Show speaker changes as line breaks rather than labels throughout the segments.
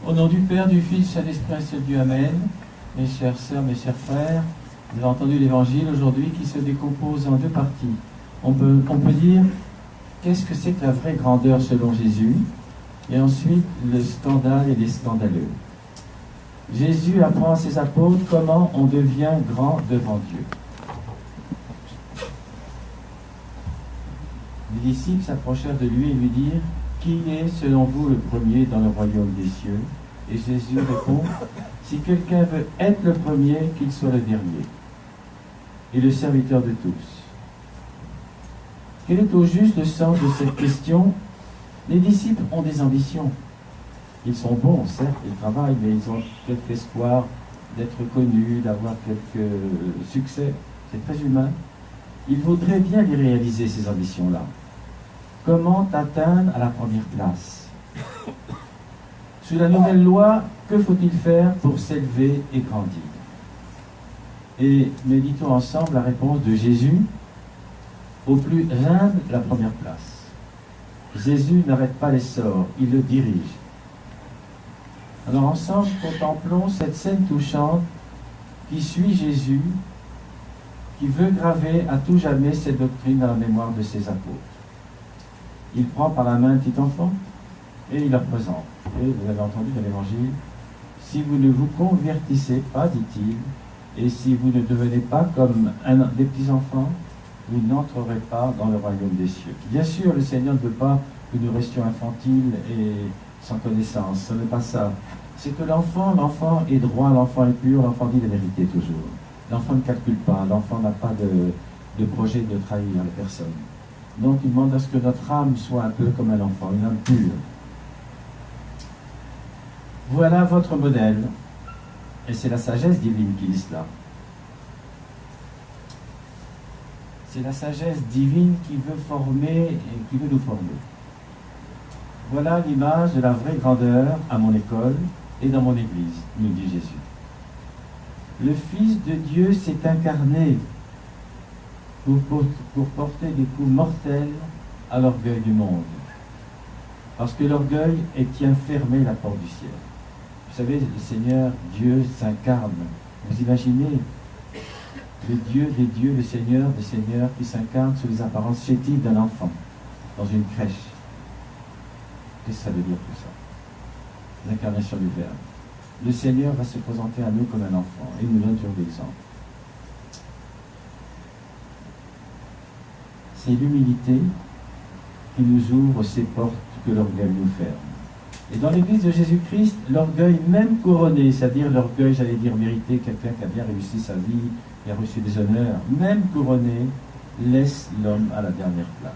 Au nom du Père, du Fils, du Saint-Esprit, un seul Dieu, Amen. Mes chères sœurs, mes chers frères, vous avez entendu l'Évangile aujourd'hui qui se décompose en deux parties. On peut dire qu'est-ce que c'est que la vraie grandeur selon Jésus, et ensuite le scandale et les scandaleux. Jésus apprend à ses apôtres comment on devient grand devant Dieu. Les disciples s'approchèrent de lui et lui dirent « Qui est selon vous le premier dans le royaume des cieux ?» Et Jésus répond « Si quelqu'un veut être le premier, qu'il soit le dernier et le serviteur de tous. » Quel est au juste le sens de cette question? Les disciples ont des ambitions. Ils sont bons, certes, ils travaillent, mais ils ont quelque espoir d'être connus, d'avoir quelques succès. C'est très humain. Ils voudraient bien les réaliser, ces ambitions-là. Comment atteindre à la première place? Sous la nouvelle loi, que faut-il faire pour s'élever et grandir? Et méditons ensemble la réponse de Jésus. Au plus humble, la première place. Jésus n'arrête pas l'essor, il le dirige. Alors ensemble, contemplons cette scène touchante qui suit Jésus, qui veut graver à tout jamais cette doctrine dans la mémoire de ses apôtres. Il prend par la main un petit enfant et il leur présente. Et vous avez entendu dans l'Évangile, si vous ne vous convertissez pas, dit-il, et si vous ne devenez pas comme des petits-enfants, vous n'entrerez pas dans le royaume des cieux. Bien sûr, le Seigneur ne veut pas que nous restions infantiles et sans connaissance. Ce n'est pas ça. C'est que l'enfant est droit, l'enfant est pur, l'enfant dit la vérité toujours. L'enfant ne calcule pas, l'enfant n'a pas de projet de trahir la personne. Donc il demande à ce que notre âme soit un peu comme un enfant, une âme pure. Voilà votre modèle. Et c'est la sagesse divine qui dit cela. C'est la sagesse divine qui veut former et qui veut nous former. Voilà l'image de la vraie grandeur à mon école et dans mon église, nous dit Jésus. Le Fils de Dieu s'est incarné pour porter des coups mortels à l'orgueil du monde. Parce que l'orgueil tient fermé la porte du ciel. Vous savez, le Seigneur, Dieu s'incarne. Vous imaginez le Dieu des dieux, le Seigneur des seigneurs qui s'incarne sous les apparences chétives d'un enfant dans une crèche. Qu'est-ce que ça veut dire tout ça? L'incarnation du Verbe. Le Seigneur va se présenter à nous comme un enfant et nous donne toujours l'exemple. C'est l'humilité qui nous ouvre ces portes que l'orgueil nous ferme. Et dans l'église de Jésus-Christ, l'orgueil même couronné, c'est-à-dire l'orgueil, j'allais dire mérité, quelqu'un qui a bien réussi sa vie, qui a reçu des honneurs, même couronné, laisse l'homme à la dernière place.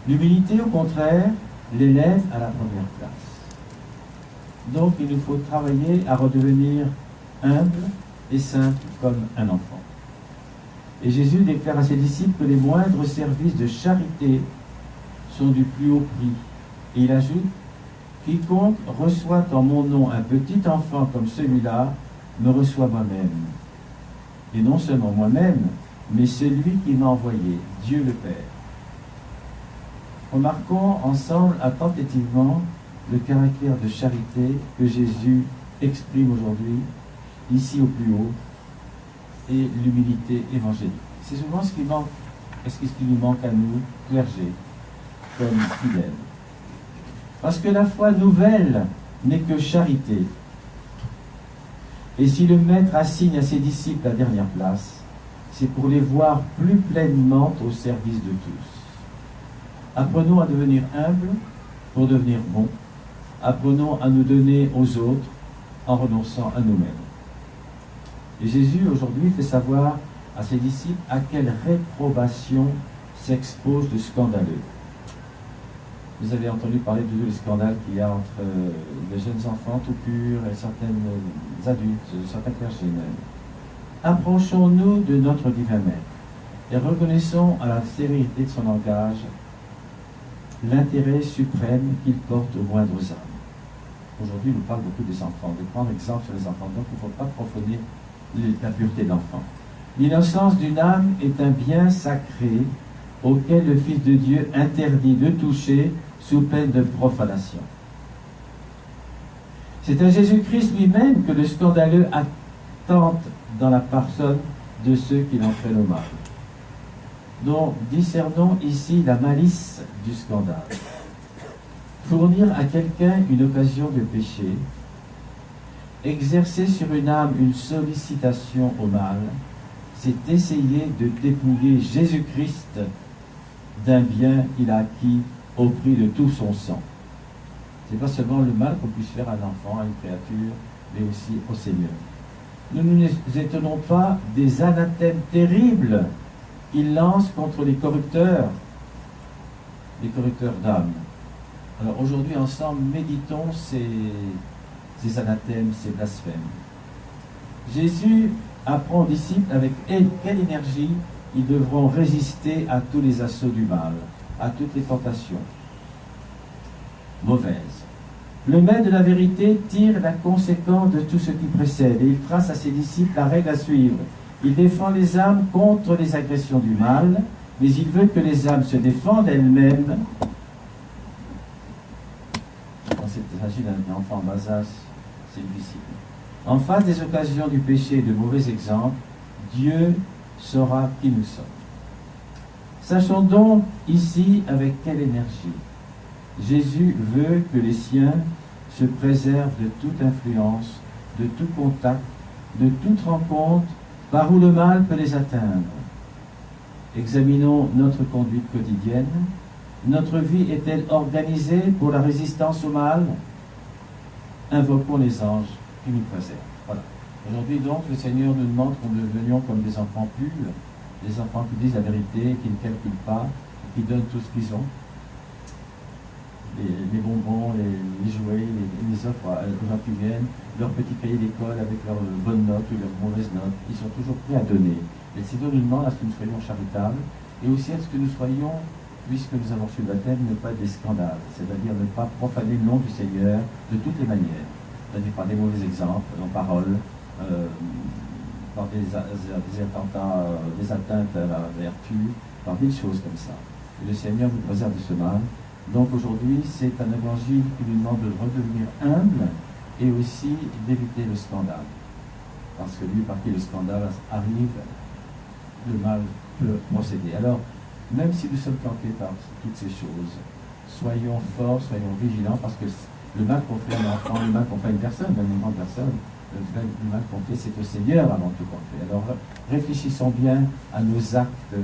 L'humilité, au contraire, l'élève à la première place. Donc il nous faut travailler à redevenir humble et simple comme un enfant. Et Jésus déclare à ses disciples que les moindres services de charité sont du plus haut prix. Et il ajoute, quiconque reçoit en mon nom un petit enfant comme celui-là, me reçoit moi-même. Et non seulement moi-même, mais celui qui m'a envoyé, Dieu le Père. Remarquons ensemble attentivement le caractère de charité que Jésus exprime aujourd'hui, ici au plus haut, et l'humilité évangélique. C'est souvent ce qui manque, est-ce que ce qui nous manque à nous, clergés, comme fidèles. Parce que la foi nouvelle n'est que charité. Et si le Maître assigne à ses disciples la dernière place, c'est pour les voir plus pleinement au service de tous. Apprenons à devenir humbles pour devenir bons. Apprenons à nous donner aux autres en renonçant à nous-mêmes. Et Jésus aujourd'hui fait savoir à ses disciples à quelle réprobation s'expose le scandaleux. Vous avez entendu parler de tous les scandales qu'il y a entre les jeunes enfants tout purs et certains adultes, certains clergés même. Approchons-nous de notre divin Maître et reconnaissons à la sévérité de son langage l'intérêt suprême qu'il porte aux moindres âmes. Aujourd'hui, il nous parle beaucoup des enfants, de prendre exemple sur les enfants. Donc, il ne faut pas profaner la pureté de l'enfant. L'innocence d'une âme est un bien sacré auquel le Fils de Dieu interdit de toucher sous peine de profanation. C'est à Jésus-Christ lui-même que le scandaleux attente dans la personne de ceux qui l'ont fait le mal. Donc, discernons ici la malice du scandale. Fournir à quelqu'un une occasion de péché, exercer sur une âme une sollicitation au mal, c'est essayer de dépouiller Jésus-Christ d'un bien qu'il a acquis au prix de tout son sang. C'est pas seulement le mal qu'on puisse faire à un enfant, à une créature, mais aussi au Seigneur. Nous ne nous étonnons pas des anathèmes terribles qu'il lance contre les corrupteurs d'âme. Alors aujourd'hui, ensemble, méditons ces anathèmes, ces blasphèmes. Jésus apprend aux disciples avec quelle énergie ils devront résister à tous les assauts du mal, à toutes les tentations mauvaises. Le maître de la vérité tire la conséquence de tout ce qui précède et il trace à ses disciples la règle à suivre. Il défend les âmes contre les agressions du mal, mais il veut que les âmes se défendent elles-mêmes. Quand il s'agit d'un enfant en bas âge, c'est difficile. En face des occasions du péché et de mauvais exemples, Dieu saura qui nous sommes. Sachons donc ici avec quelle énergie Jésus veut que les siens se préservent de toute influence, de tout contact, de toute rencontre par où le mal peut les atteindre. Examinons notre conduite quotidienne. Notre vie est-elle organisée pour la résistance au mal? Invoquons les anges qui nous préservent. Voilà. Aujourd'hui donc, le Seigneur nous demande qu'on devenions comme des enfants purs, des enfants qui disent la vérité, qui ne calculent pas, qui donnent tout ce qu'ils ont. Les bonbons, les jouets, les offres aux gens qui viennent, leurs petits cahiers d'école avec leurs bonnes notes ou leurs mauvaises notes, ils sont toujours prêts à donner. Et le Seigneur nous demande à ce que nous soyons charitables et aussi à ce que nous soyons, puisque nous avons reçu le baptême, ne pas des scandales, c'est-à-dire ne pas profaner le nom du Seigneur de toutes les manières, c'est-à-dire par des mauvais exemples, en parole, par des attentats, des atteintes à la vertu, par mille choses comme ça. Et le Seigneur nous préserve de ce mal. Donc aujourd'hui, c'est un évangile qui nous demande de redevenir humble et aussi d'éviter le scandale. Parce que lui, par qui le scandale arrive, le mal peut procéder. Alors, même si nous sommes tentés par toutes ces choses, soyons forts, soyons vigilants, parce que le mal qu'on fait à un enfant, le mal qu'on fait à une personne, même une grande personne, le mal qu'on fait, c'est au Seigneur avant tout qu'on fait. Alors, réfléchissons bien à nos actes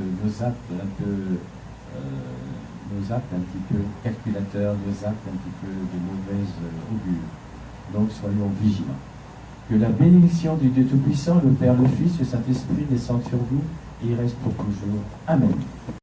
un petit peu calculateurs, nos actes un petit peu de mauvaise augure. Donc soyons vigilants. Que la bénédiction du Dieu Tout-Puissant, le Père, le Fils, le Saint-Esprit descende sur vous et il reste pour toujours. Amen.